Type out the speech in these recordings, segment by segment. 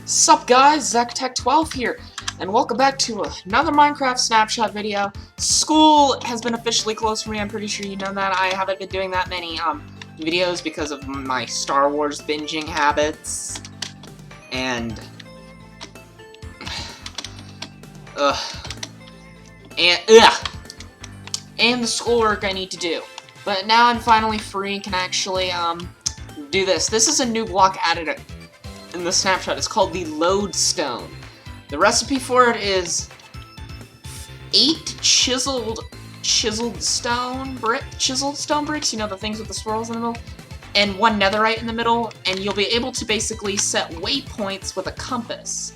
Sup guys, ZachTech12 here, and welcome back to another Minecraft snapshot video. School has been officially closed for me, I'm pretty sure you know that. I haven't been doing that many videos because of my Star Wars binging habits. And and the schoolwork I need to do. But now I'm finally free and can actually do this. This is a new block added in the snapshot. It's called the lodestone. The recipe for it is 8 chiseled stone bricks, you know, the things with the swirls in the middle, and 1 netherite in the middle, and you'll be able to basically set waypoints with a compass.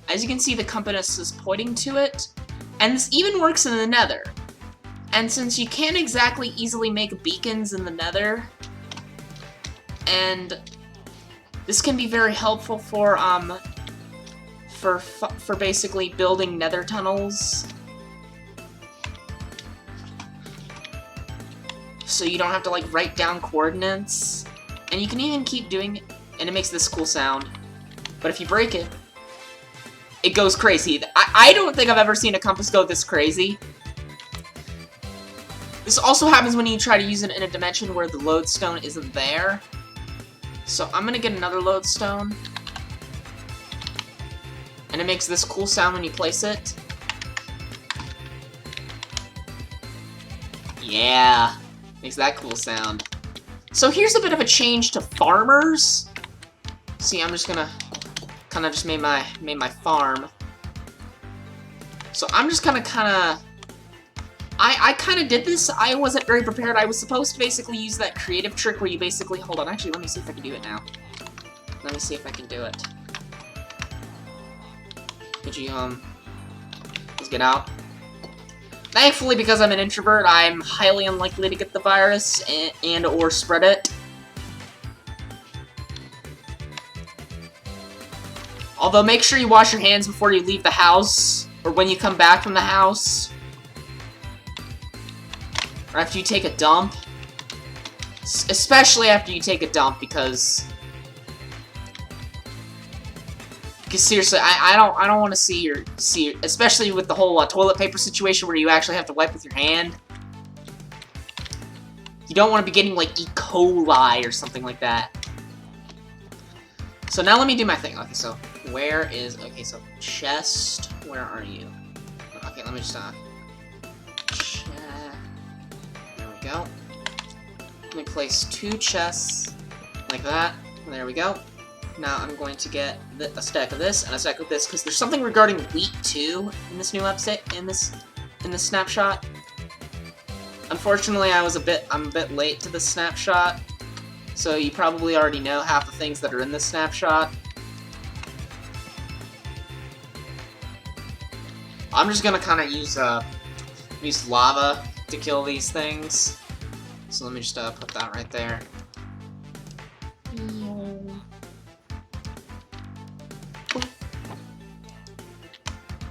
As you can see, the compass is pointing to it, and this even works in the nether. And since you can't exactly easily make beacons in the nether, and this can be very helpful for basically building nether tunnels. So you don't have to like write down coordinates. And you can even keep doing it, and it makes this cool sound. But if you break it, it goes crazy. I don't think I've ever seen a compass go this crazy. This also happens when you try to use it in a dimension where the lodestone isn't there. So I'm gonna get another lodestone, and it makes this cool sound when you place it. Yeah, makes that cool sound. So here's a bit of a change to farmers. See, I'm just gonna kind of just made my farm. So I'm just gonna I kind of did this. I wasn't very prepared. I was supposed to basically use that creative trick where you basically... Hold on, actually, let me see if I can do it now. Let me see if I can do it. Could you, let's get out. Thankfully, because I'm an introvert, I'm highly unlikely to get the virus and or spread it. Although, make sure you wash your hands before you leave the house, or when you come back from the house. Or after you take a dump. Especially after you take a dump, because seriously, I don't want to see your, especially with the whole toilet paper situation where you actually have to wipe with your hand. You don't want to be getting like E. coli or something like that. So now let me do my thing. Okay, so where is, okay, so chest, where are you? Okay, let me just go. Let me place 2 chests like that. There we go. Now I'm going to get a stack of this and a stack of this because there's something regarding wheat too in this new update in this snapshot. Unfortunately, I'm a bit late to the snapshot, so you probably already know half the things that are in this snapshot. I'm just gonna kind of use lava to kill these things. So let me just put that right there.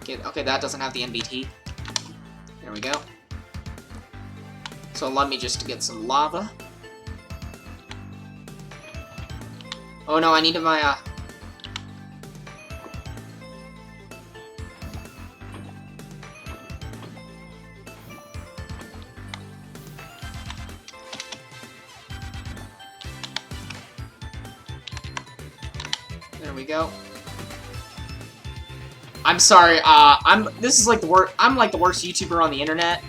Okay, that doesn't have the NBT. There we go. So let me just get some lava. Oh no, I needed my There we go. I'm sorry, this is like the worst, I'm like the worst YouTuber on the internet.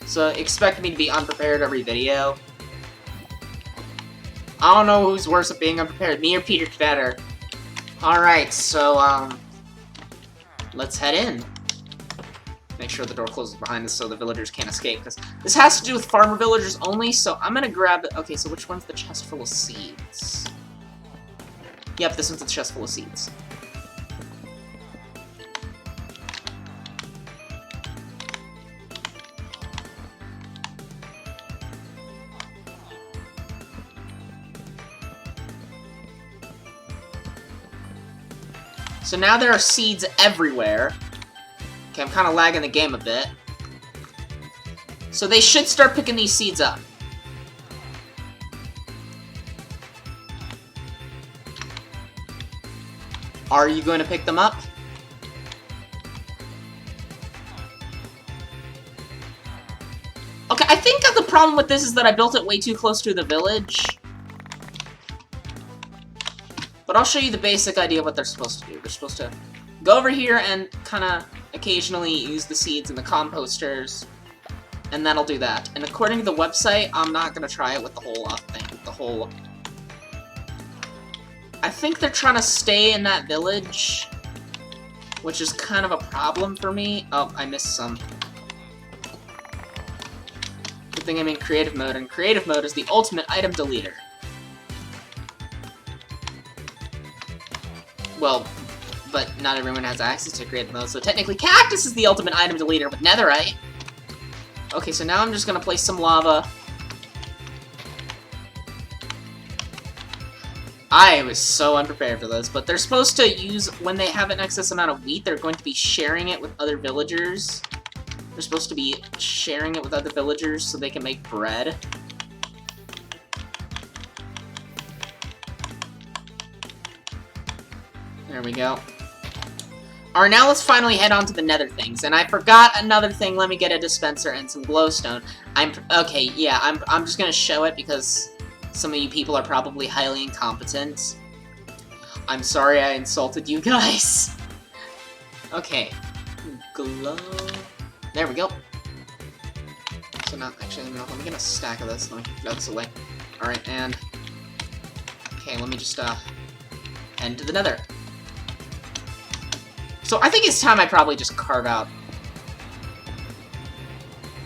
So expect me to be unprepared every video. I don't know who's worse at being unprepared, me or Peter better. Alright, so, let's head in. Make sure the door closes behind us so the villagers can't escape, because this has to do with farmer villagers only, so I'm gonna grab it. Okay, so which one's the chest full of seeds? Yep, this one's a chest full of seeds. So now there are seeds everywhere. Okay, I'm kind of lagging the game a bit. So they should start picking these seeds up. Are you going to pick them up? Okay, I think that the problem with this is that I built it way too close to the village. But I'll show you the basic idea of what they're supposed to do. They're supposed to go over here and kind of occasionally use the seeds in the composters. And that'll do that. And according to the website, I'm not going to try it with the whole thing. The whole... I think they're trying to stay in that village, which is kind of a problem for me. Oh, I missed some. Good thing I'm in creative mode, and creative mode is the ultimate item deleter. Well, but not everyone has access to creative mode, so technically cactus is the ultimate item deleter with netherite. Okay, so now I'm just gonna place some lava. I was so unprepared for this, but they're supposed to use, when they have an excess amount of wheat, they're going to be sharing it with other villagers. They're supposed to be sharing it with other villagers so they can make bread. There we go. Alright, now let's finally head on to the nether things. And I forgot another thing. Let me get a dispenser and some glowstone. Okay, yeah, I'm just gonna show it because some of you people are probably highly incompetent. I'm sorry I insulted you guys. Okay. Glow. There we go. So now, actually, no, let me get a stack of this. Let me throw this away. Alright, and... okay, let me just, head to the nether. So I think it's time I probably just carve out.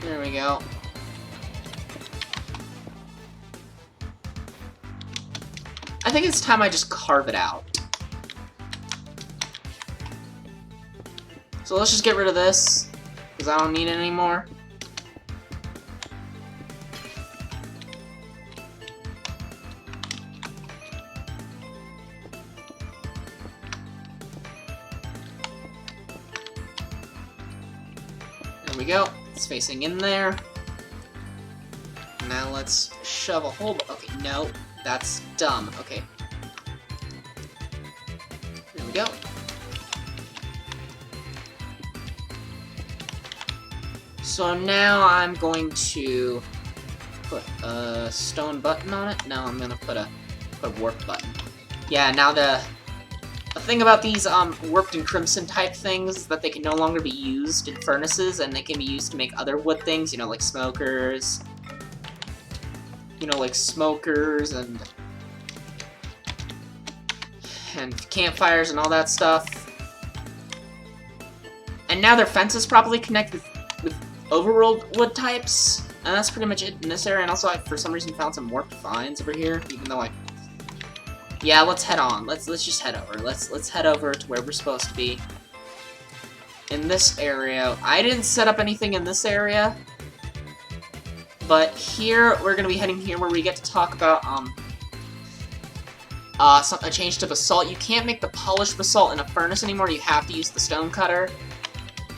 There we go. I think it's time I just carve it out. So let's just get rid of this, because I don't need it anymore. There we go. It's facing in there. Now let's shove a hole. Okay, no. That's dumb. Okay. There we go. So now I'm going to put a stone button on it. Now I'm gonna put a warp button. Yeah, now the thing about these warped and crimson type things is that they can no longer be used in furnaces, and they can be used to make other wood things, you know, like smokers. You know, like smokers and campfires and all that stuff. And now their fences properly connect with overworld wood types, and that's pretty much it in this area. And also, I for some reason found some warped vines over here, even though yeah, let's head on. Let's just head over. Let's head over to where we're supposed to be. In this area, I didn't set up anything in this area. But here, we're gonna be heading here where we get to talk about, a change to basalt. You can't make the polished basalt in a furnace anymore, you have to use the stone cutter.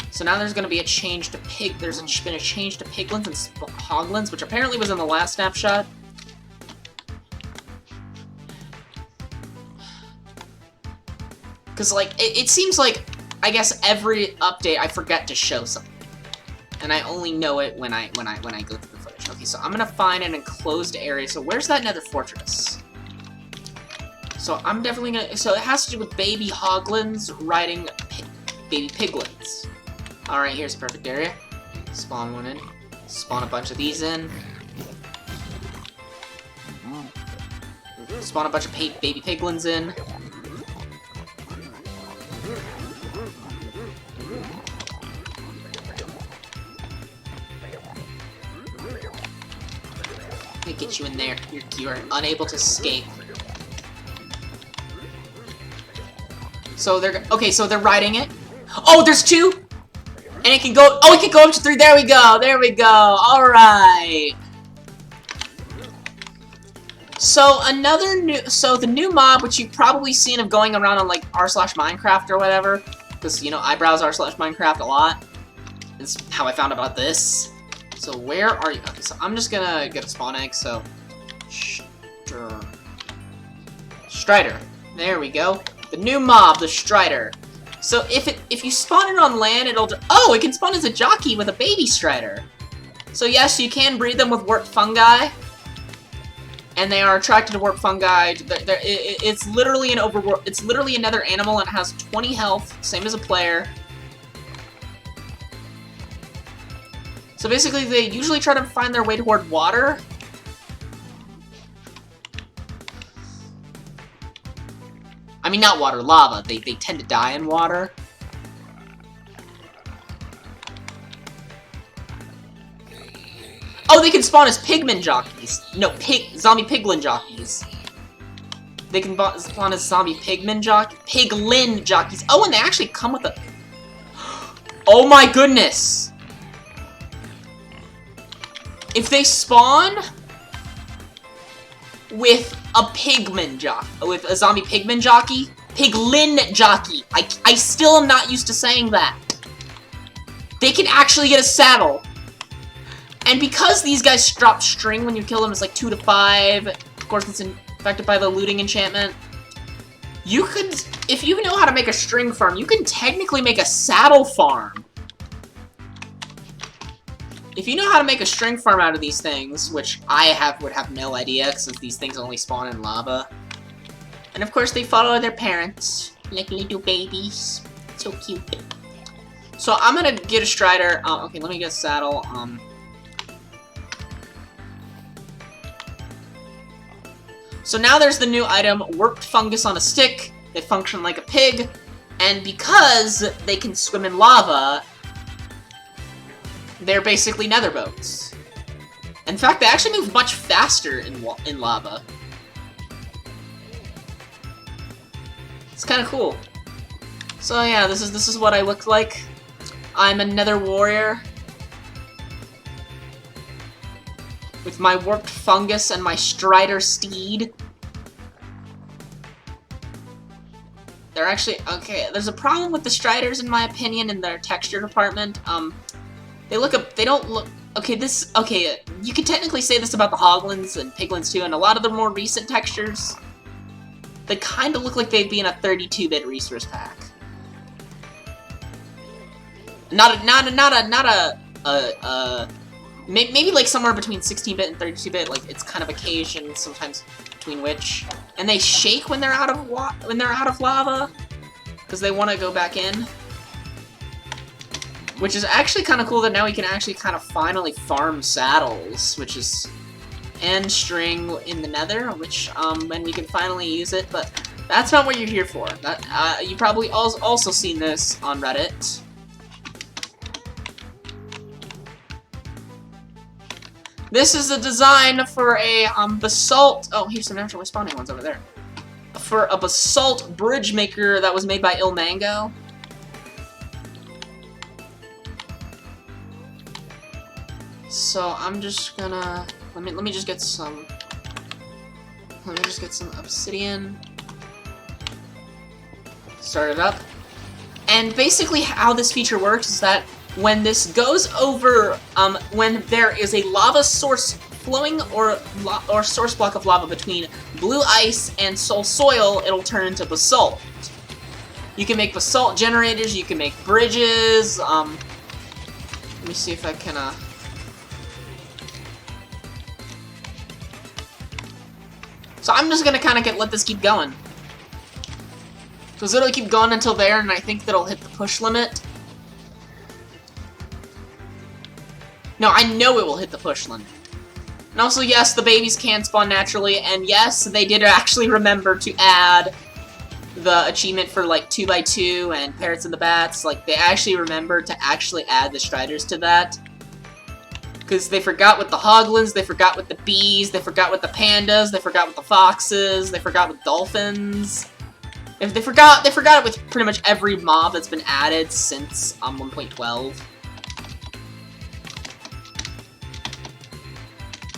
So now there's gonna be a change to there's been a change to piglins and hoglins, which apparently was in the last snapshot. Because, like, it seems like, I guess every update I forget to show something. And I only know it when I go through the footage. Okay, so I'm gonna find an enclosed area. So where's that nether fortress? So I'm definitely gonna... so it has to do with baby hoglins riding baby piglins. Alright, here's a perfect area. Spawn one in. Spawn a bunch of these in. Spawn a bunch of baby piglins in. Get you in there. You are unable to escape. So they're okay. So they're riding it. Oh, there's two, and it can go. Oh, it can go up to 3. There we go. There we go. All right. So the new mob, which you've probably seen of going around on like r/Minecraft or whatever, because you know I browse r/Minecraft a lot. Is how I found about this. So where are you? Okay, so I'm just gonna get a spawn egg, so... Strider. There we go. The new mob, the Strider. So if you spawn it on land, oh, it can spawn as a jockey with a baby Strider. So yes, you can breed them with warp fungi, and they are attracted to warp fungi. It's literally an overworld. It's literally another animal, and it has 20 health, same as a player. So basically, they usually try to find their way toward water. I mean, not water, lava. They tend to die in water. Oh, they can spawn as pigman jockeys. No, zombie piglin jockeys. They can spawn as zombie piglin jockeys. Oh, and they actually come with a... Oh my goodness! If they spawn with a pigman jockey, with a zombie piglin jockey, I still am not used to saying that. They can actually get a saddle. And because these guys drop string when you kill them, it's like 2 to 5. Of course, it's affected by the looting enchantment. You could, if you know how to make a string farm, you can technically make a saddle farm. If you know how to make a string farm out of these things, which I would have no idea, since these things only spawn in lava. And of course, they follow their parents, like little babies. So cute. So I'm gonna get a Strider. Okay, let me get a saddle. So now there's the new item, Warped Fungus on a Stick. They function like a pig, and because they can swim in lava, they're basically nether boats. In fact, they actually move much faster in lava. It's kind of cool. So yeah, this is what I look like. I'm a nether warrior with my warped fungus and my Strider steed. They're actually okay. There's a problem with the Striders, in my opinion, in their texture department. They don't look... Okay, you could technically say this about the Hoglins and Piglins too, and a lot of the more recent textures. They kind of look like they'd be in a 32-bit resource pack. Maybe like somewhere between 16-bit and 32-bit, like it's kind of occasion sometimes between which. And they shake when they're out of lava, because they want to go back in. Which is actually kind of cool that now we can actually kind of finally farm saddles, which is... and string in the nether, which, when we can finally use it, but that's not what you're here for. You probably also seen this on Reddit. This is a design for a, basalt... Oh, here's some naturally spawning ones over there. For a basalt bridge maker that was made by Mango. So I'm just gonna let me just get some obsidian. Start it up. And basically how this feature works is that when this goes over when there is a lava source flowing or source block of lava between blue ice and soil, it'll turn into basalt. You can make basalt generators, you can make bridges, let me see if I can So I'm just gonna kind of let this keep going. Because it'll keep going until there, and I think that'll hit the push limit. No, I know it will hit the push limit. And also, yes, the babies can spawn naturally, and yes, they did actually remember to add the achievement for, like, 2x2 and Parrots and the Bats. Like, they actually remembered to actually add the Striders to that. Because they forgot with the Hoglins, they forgot with the bees, they forgot with the pandas, they forgot with the foxes, they forgot with dolphins. If they forgot it with pretty much every mob that's been added since 1.12.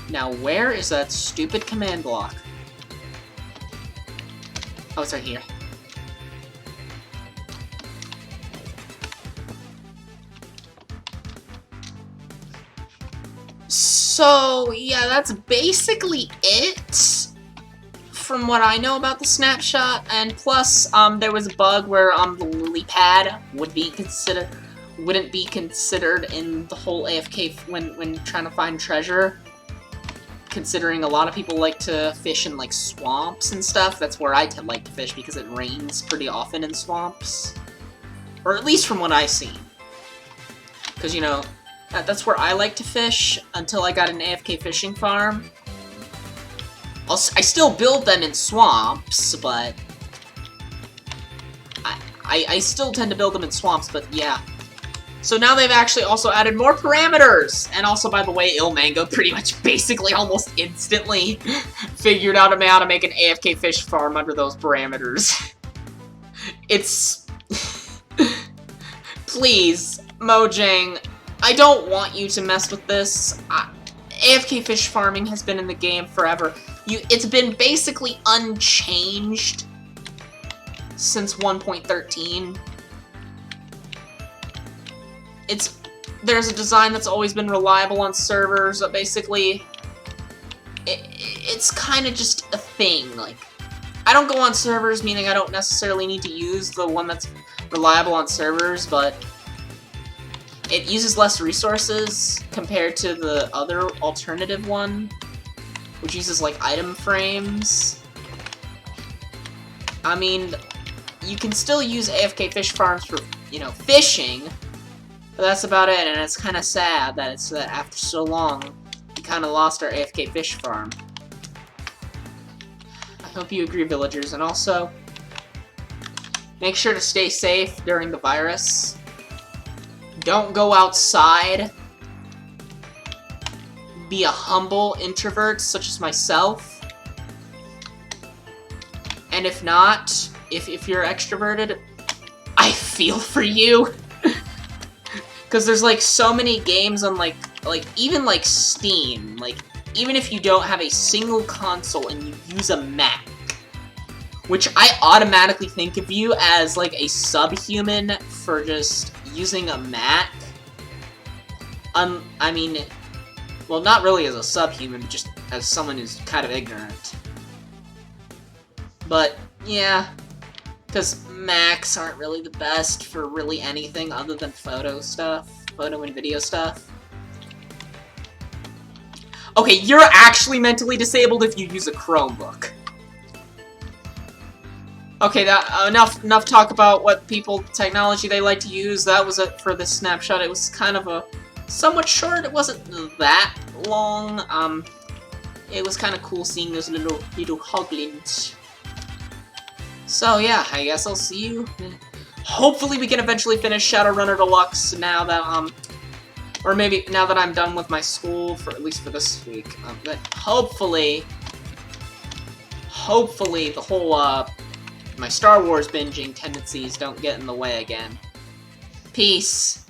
Now where is that stupid command block? Oh, it's right here. So, yeah, that's basically it from what I know about the snapshot, and plus, there was a bug where, the lily pad wouldn't be considered in the whole AFK when trying to find treasure. Considering a lot of people like to fish in, like, swamps and stuff, that's where I like to fish because it rains pretty often in swamps. Or at least from what I've seen. Because, you know, that's where I like to fish until I got an AFK fishing farm. I still build them in swamps, but I still tend to build them in swamps, but yeah. So now they've actually also added more parameters! And also, by the way, Ilmango pretty much basically almost instantly figured out how to make an AFK fish farm under those parameters. It's... Please, Mojang, I don't want you to mess with this. AFK fish farming has been in the game forever. It's been basically unchanged since 1.13. There's a design that's always been reliable on servers, but basically, it's kind of just a thing. Like, I don't go on servers, meaning I don't necessarily need to use the one that's reliable on servers, but it uses less resources compared to the other alternative one, which uses, like, item frames. I mean, you can still use AFK fish farms for, you know, fishing, but that's about it, and it's kind of sad that after so long, we kind of lost our AFK fish farm. I hope you agree, villagers, and also, make sure to stay safe during the virus. Don't go outside. Be a humble introvert, such as myself. And if not, if you're extroverted, I feel for you. Because there's, like, so many games on, like, even, like, Steam. Like, even if you don't have a single console and you use a Mac, which I automatically think of you as, like, a subhuman for just using a Mac. I mean, well, not really as a subhuman, but just as someone who's kind of ignorant. But, yeah, because Macs aren't really the best for really anything other than photo and video stuff. Okay, you're actually mentally disabled if you use a Chromebook. Okay, enough talk about what technology they like to use. That was it for this snapshot. It was kind of somewhat short. It wasn't that long. It was kind of cool seeing those little hoglins. So yeah, I guess I'll see you. Hopefully we can eventually finish Shadowrunner Deluxe now that, or maybe now that I'm done with my school, at least for this week. But hopefully the whole, my Star Wars binging tendencies don't get in the way again. Peace.